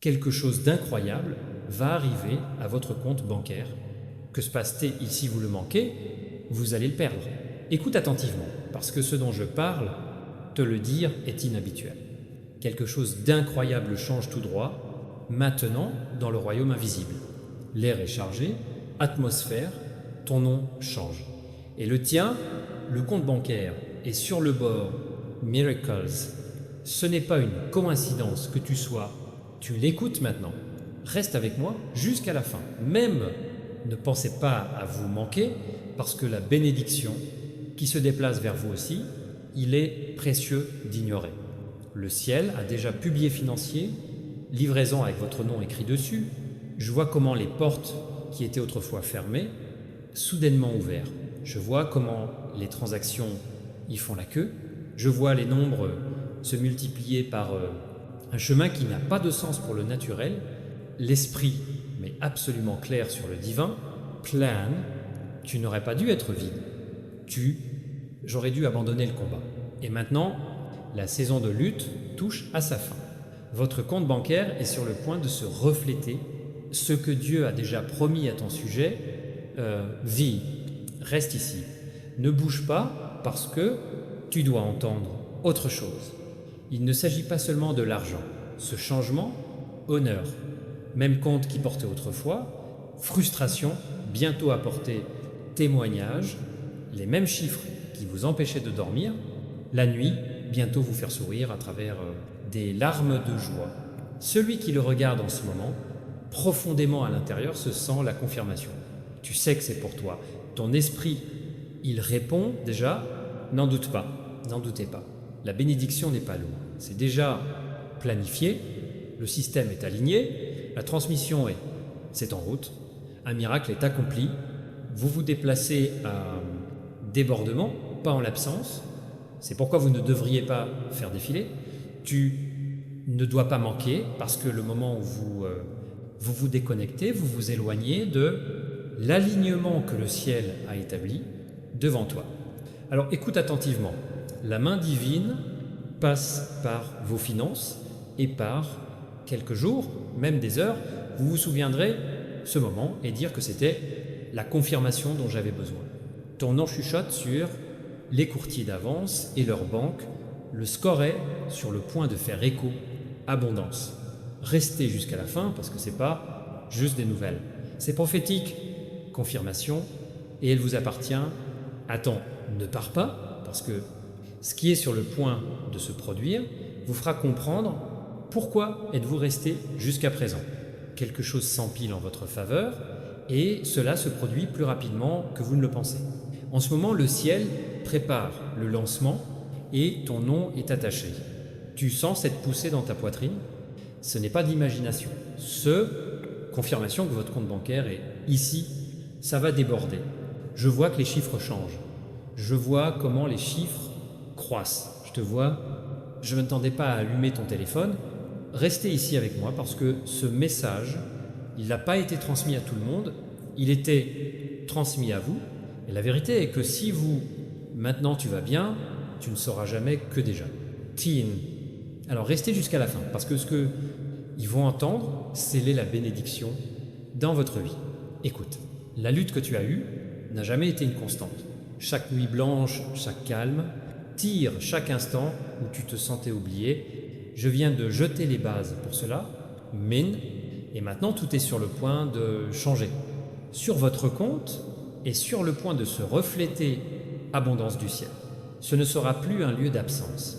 Quelque chose d'incroyable va arriver à votre compte bancaire. Que se passe-t-il si vous le manquez? Vous allez le perdre. Écoute attentivement, parce que ce dont je parle, te le dire est inhabituel. Quelque chose d'incroyable change tout droit, maintenant dans le royaume invisible. L'air est chargé, atmosphère, ton nom change. Et le tien, le compte bancaire, est sur le bord. Miracles. Ce n'est pas une coïncidence que tu sois. Tu l'écoutes maintenant. Reste avec moi jusqu'à la fin. Même ne pensez pas à vous manquer, parce que la bénédiction qui se déplace vers vous aussi, il est précieux d'ignorer. Le ciel a déjà publié financier, livraison avec votre nom écrit dessus. Je vois comment les portes qui étaient autrefois fermées, soudainement ouvertes. Je vois comment les transactions y font la queue. Je vois les nombres se multiplier par un chemin qui n'a pas de sens pour le naturel. L'esprit, mais absolument clair sur le divin, plane. Tu n'aurais pas dû être vide. J'aurais dû abandonner le combat. Et maintenant, la saison de lutte touche à sa fin. Votre compte bancaire est sur le point de se refléter. Ce que Dieu a déjà promis à ton sujet, vie, reste ici. Ne bouge pas parce que tu dois entendre autre chose. Il ne s'agit pas seulement de l'argent. Ce changement, honneur. Même compte qui portait autrefois, frustration, bientôt apporter témoignage, les mêmes chiffres qui vous empêchaient de dormir, la nuit, bientôt vous faire sourire à travers des larmes de joie. Celui qui le regarde en ce moment, profondément à l'intérieur, se sent la confirmation. Tu sais que c'est pour toi. Ton esprit, il répond déjà, n'en doute pas, n'en doutez pas. La bénédiction n'est pas loin. C'est déjà planifié, le système est aligné, la transmission c'est en route, un miracle est accompli, vous vous déplacez à débordement, pas en l'absence. C'est pourquoi vous ne devriez pas faire défiler. Tu ne dois pas manquer parce que le moment où vous déconnectez, vous vous éloignez de l'alignement que le ciel a établi devant toi. Alors écoute attentivement. La main divine passe par vos finances et par quelques jours, même des heures. Vous vous souviendrez ce moment et dire que c'était la confirmation dont j'avais besoin. Ton nom chuchote sur les courtiers d'avance et leurs banques. Le score est sur le point de faire écho. Abondance. Restez jusqu'à la fin parce que ce n'est pas juste des nouvelles. C'est prophétique. Confirmation. Et elle vous appartient. Attends, ne pars pas parce que ce qui est sur le point de se produire vous fera comprendre pourquoi êtes-vous resté jusqu'à présent. Quelque chose s'empile en votre faveur et cela se produit plus rapidement que vous ne le pensez. En ce moment, le ciel prépare le lancement et ton nom est attaché. Tu sens cette poussée dans ta poitrine. Ce n'est pas d'imagination. Confirmation que votre compte bancaire est ici, ça va déborder. Je vois que les chiffres changent. Je vois comment les chiffres croissent. Je te vois, je ne m'attendais pas à allumer ton téléphone. Restez ici avec moi parce que ce message, il n'a pas été transmis à tout le monde, il était transmis à vous. Et la vérité est que si maintenant tu vas bien, tu ne sauras jamais que déjà. Teen. Alors restez jusqu'à la fin parce que ce qu'ils vont entendre, sceller la bénédiction dans votre vie. Écoute, la lutte que tu as eue n'a jamais été une constante. Chaque nuit blanche, chaque calme, tire chaque instant où tu te sentais oublié. Je viens de jeter les bases pour cela, et maintenant tout est sur le point de changer. Sur votre compte est sur le point de se refléter abondance du ciel. Ce ne sera plus un lieu d'absence,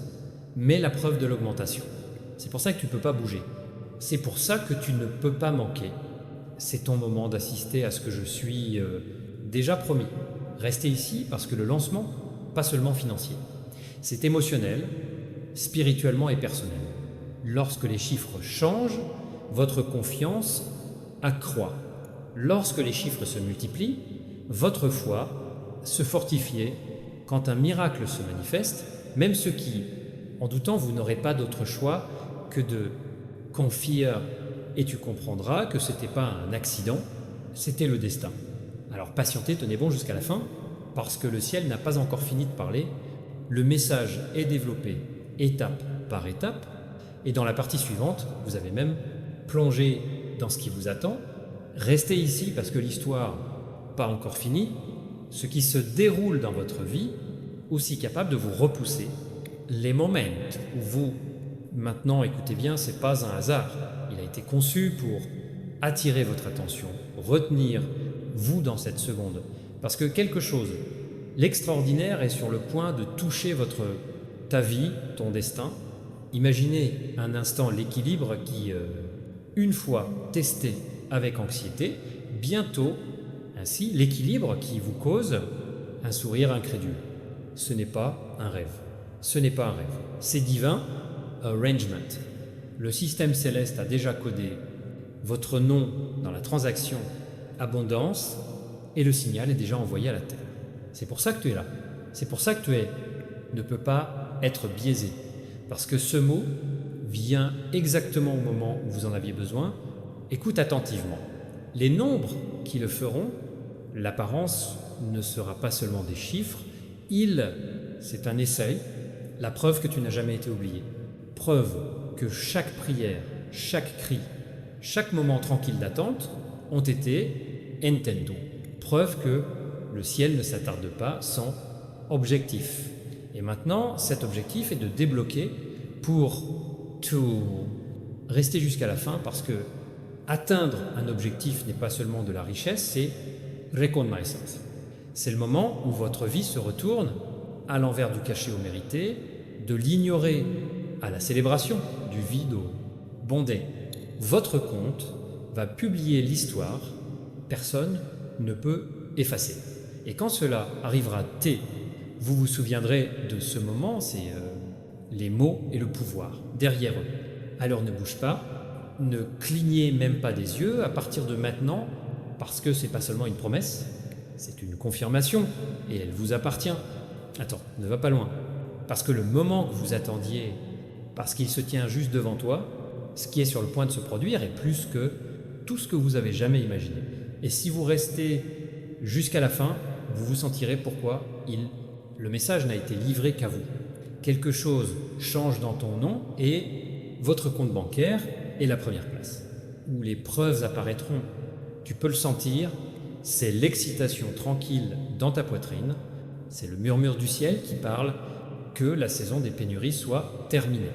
mais la preuve de l'augmentation. C'est pour ça que tu ne peux pas bouger. C'est pour ça que tu ne peux pas manquer. C'est ton moment d'assister à ce que je suis déjà promis. Restez ici parce que le lancement, pas seulement financier, c'est émotionnel, spirituellement et personnel. Lorsque les chiffres changent, votre confiance accroît. Lorsque les chiffres se multiplient, votre foi se fortifie. Quand un miracle se manifeste, même ceux qui, en doutant, vous n'aurez pas d'autre choix que de confier et tu comprendras que ce n'était pas un accident, c'était le destin. Alors patientez, tenez bon jusqu'à la fin, parce que le ciel n'a pas encore fini de parler. Le message est développé étape par étape, et dans la partie suivante, vous avez même plongez dans ce qui vous attend, restez ici parce que l'histoire pas encore finie, ce qui se déroule dans votre vie, aussi capable de vous repousser les moments où vous, maintenant écoutez bien, c'est pas un hasard, il a été conçu pour attirer votre attention, retenir vous dans cette seconde, parce que quelque chose, l'extraordinaire est sur le point de toucher ta vie, ton destin. Imaginez un instant l'équilibre qui, une fois testé avec anxiété, bientôt, ainsi, l'équilibre qui vous cause un sourire incrédule. Ce n'est pas un rêve. Ce n'est pas un rêve. C'est divin arrangement. Le système céleste a déjà codé votre nom dans la transaction abondance et le signal est déjà envoyé à la Terre. C'est pour ça que tu es là. C'est pour ça que ne peux pas être biaisé. Parce que ce mot vient exactement au moment où vous en aviez besoin. Écoute attentivement. Les nombres qui le feront, l'apparence ne sera pas seulement des chiffres, c'est un essai, la preuve que tu n'as jamais été oublié. Preuve que chaque prière, chaque cri, chaque moment tranquille d'attente ont été intendo. Preuve que le ciel ne s'attarde pas sans objectif. Et maintenant, cet objectif est de débloquer pour tout rester jusqu'à la fin parce que atteindre un objectif n'est pas seulement de la richesse, c'est reconnaissance. C'est le moment où votre vie se retourne à l'envers du cachet au mérité, de l'ignorer à la célébration, du vide au bondé. Votre compte va publier l'histoire, personne ne peut effacer. Et quand cela arrivera vous vous souviendrez de ce moment, c'est les mots et le pouvoir derrière eux. Alors ne bouge pas, ne clignez même pas des yeux à partir de maintenant, parce que c'est pas seulement une promesse, c'est une confirmation et elle vous appartient. Attends, ne va pas loin. Parce que le moment que vous attendiez, parce qu'il se tient juste devant toi, ce qui est sur le point de se produire est plus que tout ce que vous avez jamais imaginé. Et si vous restez jusqu'à la fin, vous vous sentirez pourquoi le message n'a été livré qu'à vous. Quelque chose change dans ton nom et votre compte bancaire est la première place. Où les preuves apparaîtront, tu peux le sentir, c'est l'excitation tranquille dans ta poitrine, c'est le murmure du ciel qui parle que la saison des pénuries soit terminée.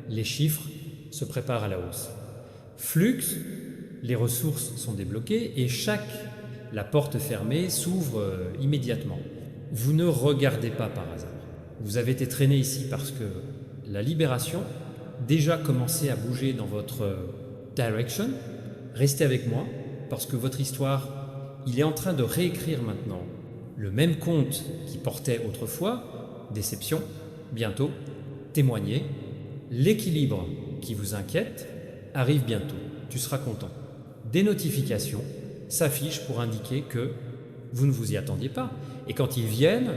Les chiffres se préparent à la hausse. Flux, les ressources sont débloquées et la porte fermée s'ouvre immédiatement. Vous ne regardez pas par hasard. Vous avez été traîné ici parce que la libération déjà commençait à bouger dans votre direction. Restez avec moi parce que votre histoire, il est en train de réécrire maintenant le même conte qui portait autrefois, déception, bientôt, témoigner, l'équilibre qui vous inquiète arrive bientôt, tu seras content. Des notifications s'affichent pour indiquer que vous ne vous y attendiez pas. Et quand ils viennent,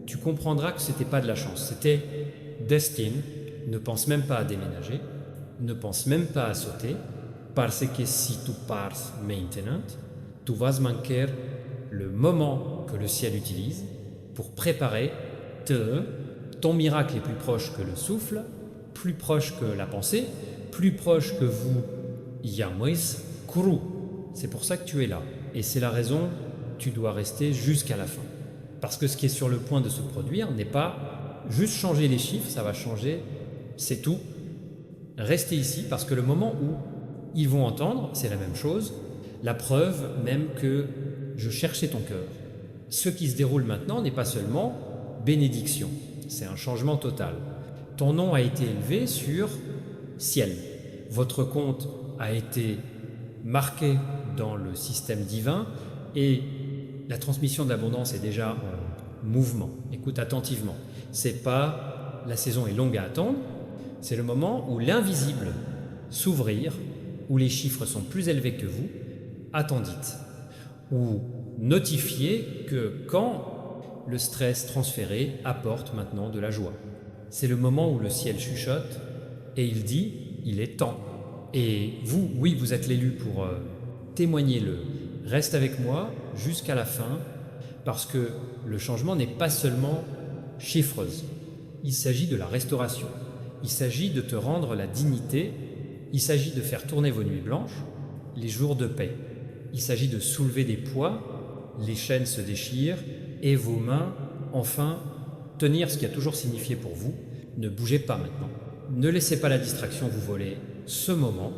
tu comprendras que ce n'était pas de la chance, c'était destin. Ne pense même pas à déménager, ne pense même pas à sauter, parce que si tu pars maintenant, tu vas manquer le moment que le ciel utilise pour préparer ton miracle est plus proche que le souffle, plus proche que la pensée, plus proche que vous, Yamois Kuru. C'est pour ça que tu es là. Et c'est la raison, tu dois rester jusqu'à la fin. Parce que ce qui est sur le point de se produire n'est pas juste changer les chiffres, ça va changer, c'est tout. Restez ici parce que le moment où ils vont entendre, c'est la même chose. La preuve même que je cherchais ton cœur. Ce qui se déroule maintenant n'est pas seulement bénédiction, c'est un changement total. Ton nom a été élevé sur ciel. Votre compte a été marqué dans le système divin et la transmission de l'abondance est déjà en mouvement. Écoute attentivement. C'est pas la saison est longue à attendre, c'est le moment où l'invisible s'ouvrir, où les chiffres sont plus élevés que vous, attendite, ou notifiez que quand le stress transféré apporte maintenant de la joie. C'est le moment où le ciel chuchote et il dit « il est temps ». Et vous, oui, vous êtes l'élu pour témoigner-le. Reste avec moi jusqu'à la fin parce que le changement n'est pas seulement chiffreuse. Il s'agit de la restauration. Il s'agit de te rendre la dignité Il s'agit de faire tourner vos nuits blanches, les jours de paix. Il s'agit de soulever des poids, les chaînes se déchirent et vos mains, enfin, tenir ce qui a toujours signifié pour vous. Ne bougez pas maintenant. Ne laissez pas la distraction vous voler ce moment,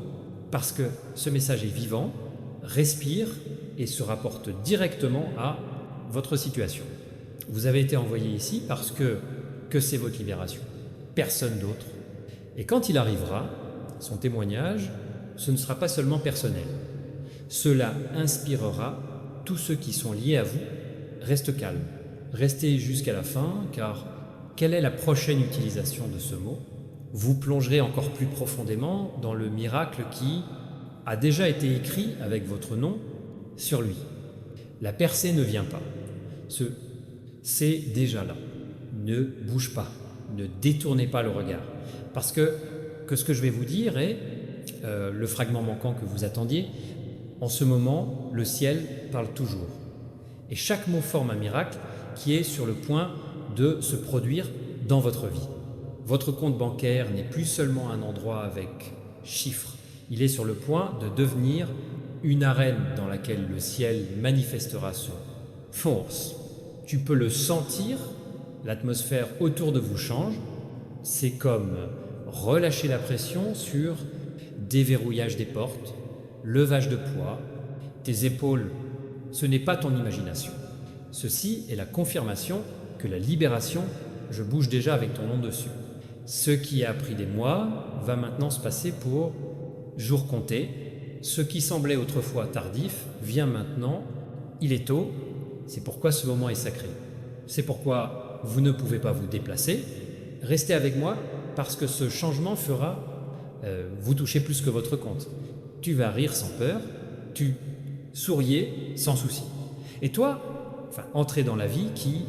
parce que ce message est vivant, respire et se rapporte directement à votre situation. Vous avez été envoyé ici parce que c'est votre libération, personne d'autre. Et quand il arrivera, son témoignage, ce ne sera pas seulement personnel. Cela inspirera tous ceux qui sont liés à vous. Reste calme, restez jusqu'à la fin, car quelle est la prochaine utilisation de ce mot? Vous plongerez encore plus profondément dans le miracle qui a déjà été écrit avec votre nom sur lui. La percée ne vient pas. C'est déjà là. Ne bouge pas, ne détournez pas le regard. Parce que ce que je vais vous dire est le fragment manquant que vous attendiez. En ce moment, le ciel parle toujours. Et chaque mot forme un miracle qui est sur le point de se produire dans votre vie. Votre compte bancaire n'est plus seulement un endroit avec chiffres. Il est sur le point de devenir une arène dans laquelle le ciel manifestera son force. Tu peux le sentir, l'atmosphère autour de vous change. C'est comme relâcher la pression sur déverrouillage des portes, levage de poids, tes épaules. Ce n'est pas ton imagination. Ceci est la confirmation que la libération, je bouge déjà avec ton nom dessus. Ce qui a pris des mois va maintenant se passer pour jours comptés. Ce qui semblait autrefois tardif vient maintenant, il est tôt, c'est pourquoi ce moment est sacré. C'est pourquoi vous ne pouvez pas vous déplacer. Restez avec moi parce que ce changement fera vous toucher plus que votre compte. Tu vas rire sans peur, tu souriez sans souci. Et toi, entrez dans la vie qui,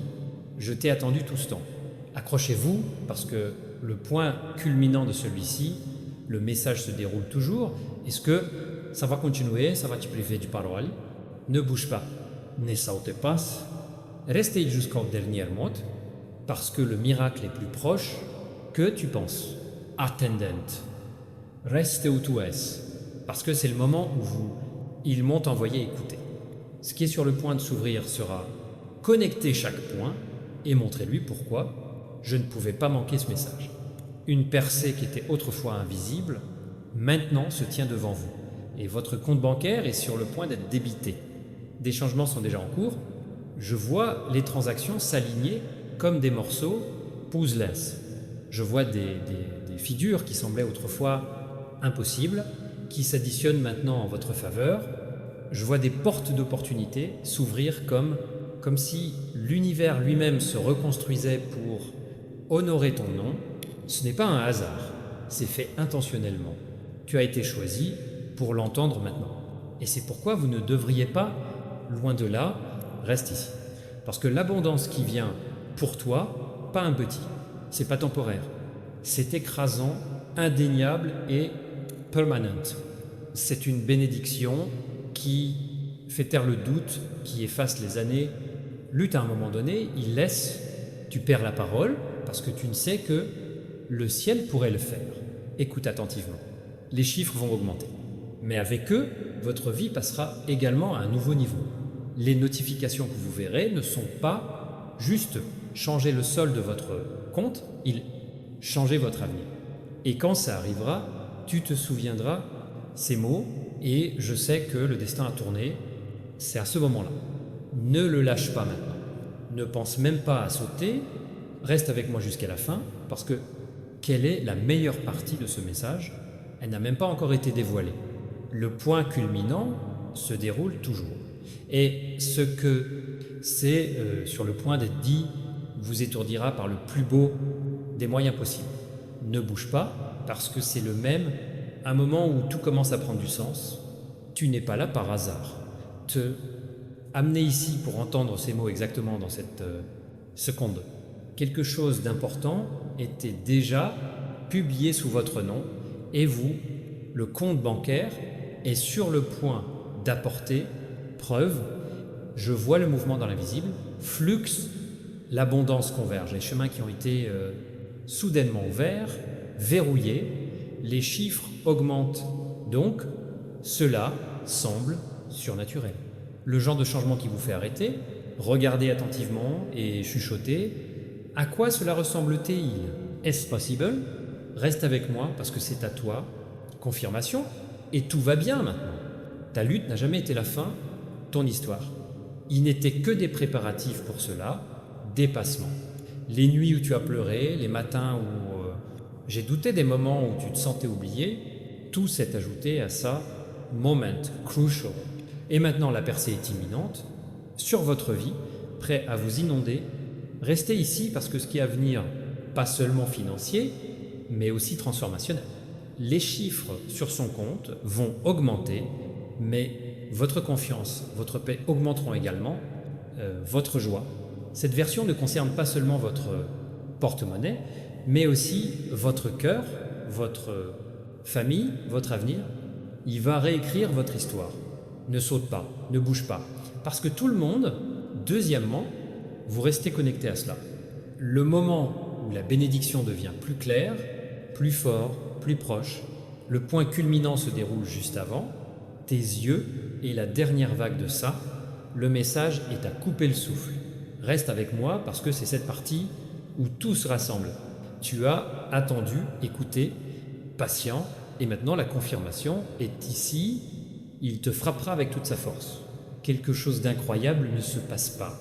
je t'ai attendu tout ce temps. Accrochez-vous parce que le point culminant de celui-ci, le message se déroule toujours. Est-ce que ça va continuer? Ça va te priver du parole? Ne bouge pas, ne saute pas, restez jusqu'au dernier mot parce que le miracle est plus proche que tu penses. Attendant, reste où tu es parce que c'est le moment où ils m'ont envoyé écouter. Ce qui est sur le point de s'ouvrir sera connecter chaque point et montrez-lui pourquoi je ne pouvais pas manquer ce message. Une percée qui était autrefois invisible, maintenant se tient devant vous. Et votre compte bancaire est sur le point d'être débité. Des changements sont déjà en cours. Je vois les transactions s'aligner comme des morceaux puzzles. Je vois des figures qui semblaient autrefois impossibles, qui s'additionnent maintenant en votre faveur. Je vois des portes d'opportunité s'ouvrir comme si l'univers lui-même se reconstruisait pour honorer ton nom. Ce n'est pas un hasard, c'est fait intentionnellement. Tu as été choisi pour l'entendre maintenant. Et c'est pourquoi vous ne devriez pas, loin de là, rester ici. Parce que l'abondance qui vient pour toi, pas un petit, c'est pas temporaire. C'est écrasant, indéniable et permanent. C'est une bénédiction qui fait taire le doute, qui efface les années. Lutte à un moment donné, il laisse, tu perds la parole parce que tu ne sais que le ciel pourrait le faire. Écoute attentivement. Les chiffres vont augmenter. Mais avec eux, votre vie passera également à un nouveau niveau. Les notifications que vous verrez ne sont pas juste changer le solde de votre compte, ils changent votre avenir. Et quand ça arrivera, tu te souviendras ces mots et je sais que le destin a tourné. C'est à ce moment-là. Ne le lâche pas maintenant. Ne pense même pas à sauter. Reste avec moi jusqu'à la fin parce que quelle est la meilleure partie de ce message? Elle n'a même pas encore été dévoilée. Le point culminant se déroule toujours. Et ce que c'est sur le point d'être dit vous étourdira par le plus beau des moyens possibles. Ne bouge pas parce que c'est le même, un moment où tout commence à prendre du sens. Tu n'es pas là par hasard. Te amener ici pour entendre ces mots exactement dans cette seconde. Quelque chose d'important était déjà publié sous votre nom et vous, le compte bancaire, est sur le point d'apporter preuve. Je vois le mouvement dans l'invisible, flux, l'abondance converge, les chemins qui ont été soudainement ouverts, verrouillés, les chiffres augmentent. Donc, cela semble surnaturel. Le genre de changement qui vous fait arrêter, regarder attentivement et chuchoter. À quoi cela ressemble-t-il? Est-ce possible? Reste avec moi parce que c'est à toi. Confirmation. Et tout va bien maintenant. Ta lutte n'a jamais été la fin, ton histoire. Il n'était que des préparatifs pour cela, dépassement. Les nuits où tu as pleuré, les matins où j'ai douté, des moments où tu te sentais oublié, tout s'est ajouté à ça, moment crucial. Et maintenant la percée est imminente, sur votre vie, prêt à vous inonder. Restez ici parce que ce qui est à venir, pas seulement financier, mais aussi transformationnel. Les chiffres sur son compte vont augmenter, mais votre confiance, votre paix augmenteront également, votre joie. Cette version ne concerne pas seulement votre porte-monnaie, mais aussi votre cœur, votre famille, votre avenir. Il va réécrire votre histoire. Ne saute pas, ne bouge pas. Parce que tout le monde, deuxièmement, vous restez connecté à cela. Le moment où la bénédiction devient plus claire, plus fort, plus proche, le point culminant se déroule juste avant, tes yeux et la dernière vague de ça, le message est à couper le souffle. Reste avec moi parce que c'est cette partie où tout se rassemble. Tu as attendu, écouté, patient, et maintenant la confirmation est ici, il te frappera avec toute sa force. Quelque chose d'incroyable ne se passe pas.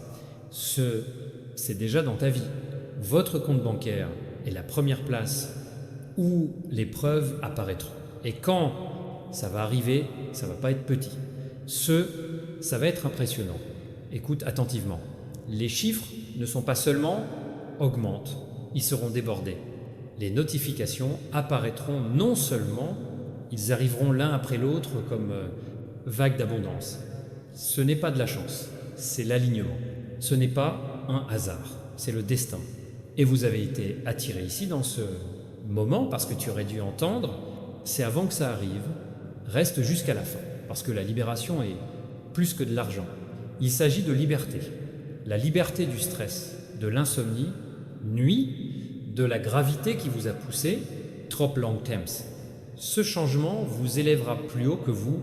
C'est déjà dans ta vie. Votre compte bancaire est la première place où les preuves apparaîtront. Et quand ça va arriver, ça ne va pas être petit. Ça va être impressionnant. Écoute attentivement. Les chiffres ne sont pas seulement augmentent, ils seront débordés. Les notifications apparaîtront non seulement, ils arriveront l'un après l'autre comme vagues d'abondance. Ce n'est pas de la chance, c'est l'alignement. Ce n'est pas un hasard, c'est le destin. Et vous avez été attiré ici dans ce moment parce que tu aurais dû entendre, c'est avant que ça arrive, reste jusqu'à la fin. Parce que la libération est plus que de l'argent. Il s'agit de liberté. La liberté du stress, de l'insomnie, nuit, de la gravité qui vous a poussé, trop long temps. Ce changement vous élèvera plus haut que vous,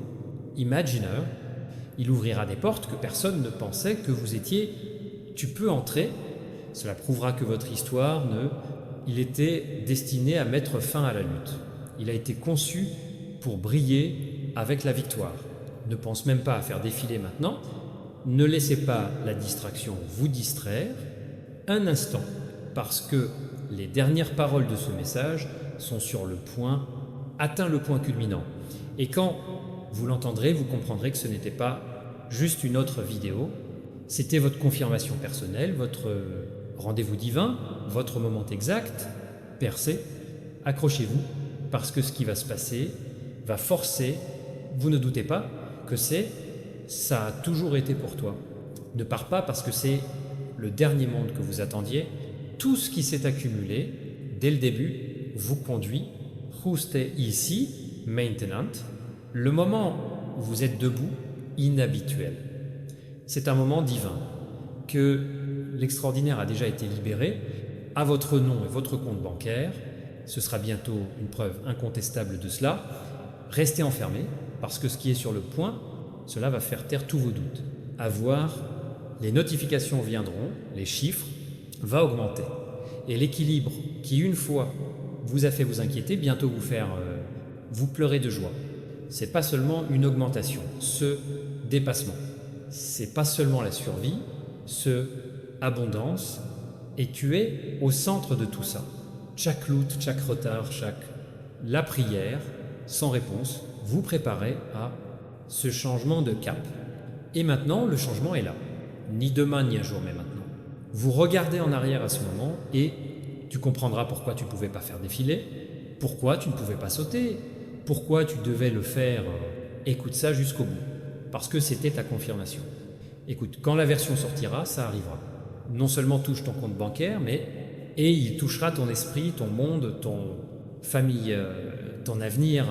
imaginer. Il ouvrira des portes que personne ne pensait que vous étiez. Tu peux entrer. Cela prouvera que votre histoire il était destiné à mettre fin à la lutte. Il a été conçu pour briller avec la victoire. Ne pense même pas à faire défiler maintenant. Ne laissez pas la distraction vous distraire un instant, parce que les dernières paroles de ce message sont sur le point, atteint le point culminant. Et quand vous l'entendrez, vous comprendrez que ce n'était pas juste une autre vidéo, c'était votre confirmation personnelle, votre rendez-vous divin, votre moment exact. Percez, accrochez-vous, parce que ce qui va se passer va forcer, vous ne doutez pas que ça a toujours été pour toi. Ne pars pas parce que c'est le dernier monde que vous attendiez. Tout ce qui s'est accumulé dès le début vous conduit, juste ici, maintenant, le moment où vous êtes debout, inhabituel. C'est un moment divin que l'extraordinaire a déjà été libéré à votre nom et votre compte bancaire. Ce sera bientôt une preuve incontestable de cela. Restez enfermés parce que ce qui est sur le point, cela va faire taire tous vos doutes. À voir, les notifications viendront, les chiffres va augmenter. Et l'équilibre qui une fois vous a fait vous inquiéter, bientôt vous faire vous pleurer de joie. C'est pas seulement une augmentation, ce dépassement. C'est pas seulement la survie, ce abondance, et tu es au centre de tout ça. Chaque lutte, chaque retard, la prière, sans réponse, vous préparez à ce changement de cap. Et maintenant, le changement est là. Ni demain, ni un jour, mais maintenant. Vous regardez en arrière à ce moment et tu comprendras pourquoi tu ne pouvais pas faire défiler, pourquoi tu ne pouvais pas sauter, pourquoi tu devais le faire. Écoute ça jusqu'au bout, parce que c'était ta confirmation. Écoute, quand la version sortira, ça arrivera. Non seulement touche ton compte bancaire, et il touchera ton esprit, ton monde, ton famille, ton avenir.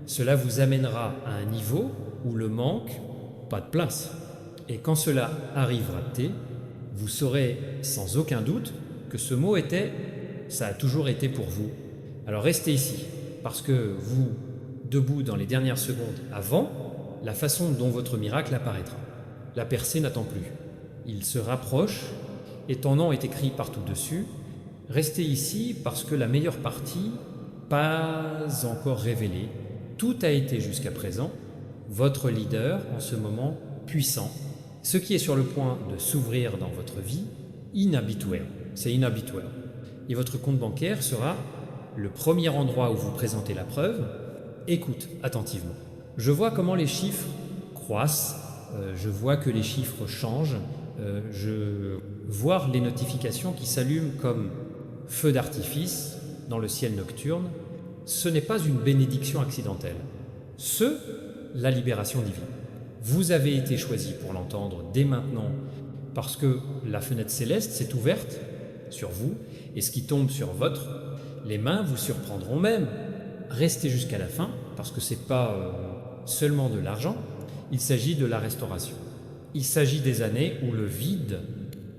Cela vous amènera à un niveau où le manque, pas de place. Et quand cela arrivera, vous saurez sans aucun doute que ce mot ça a toujours été pour vous. Alors restez ici, parce que vous, debout dans les dernières secondes avant, la façon dont votre miracle apparaîtra. La percée n'attend plus. Il se rapproche et ton nom est écrit partout dessus. Restez ici parce que la meilleure partie, pas encore révélée, tout a été jusqu'à présent, votre leader en ce moment puissant, ce qui est sur le point de s'ouvrir dans votre vie, inhabituel. C'est inhabituel. Et votre compte bancaire sera le premier endroit où vous présentez la preuve. Écoute attentivement. Je vois comment les chiffres croissent, je vois que les chiffres changent, je vois les notifications qui s'allument comme feux d'artifice dans le ciel nocturne. Ce n'est pas une bénédiction accidentelle. La libération divine. Vous avez été choisi pour l'entendre dès maintenant parce que la fenêtre céleste s'est ouverte sur vous et ce qui tombe sur les mains vous surprendront même. Restez jusqu'à la fin parce que ce n'est pas seulement de l'argent, il s'agit de la restauration. Il s'agit des années où le vide,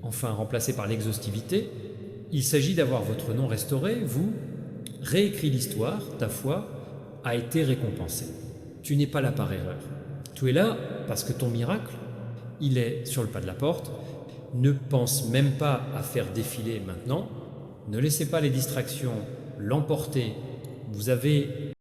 enfin remplacé par l'exhaustivité, il s'agit d'avoir votre nom restauré, vous, réécrit l'histoire, ta foi a été récompensée. Tu n'es pas là par erreur. Tu es là parce que ton miracle, il est sur le pas de la porte. Ne pense même pas à faire défiler maintenant. Ne laissez pas les distractions l'emporter. Vous avez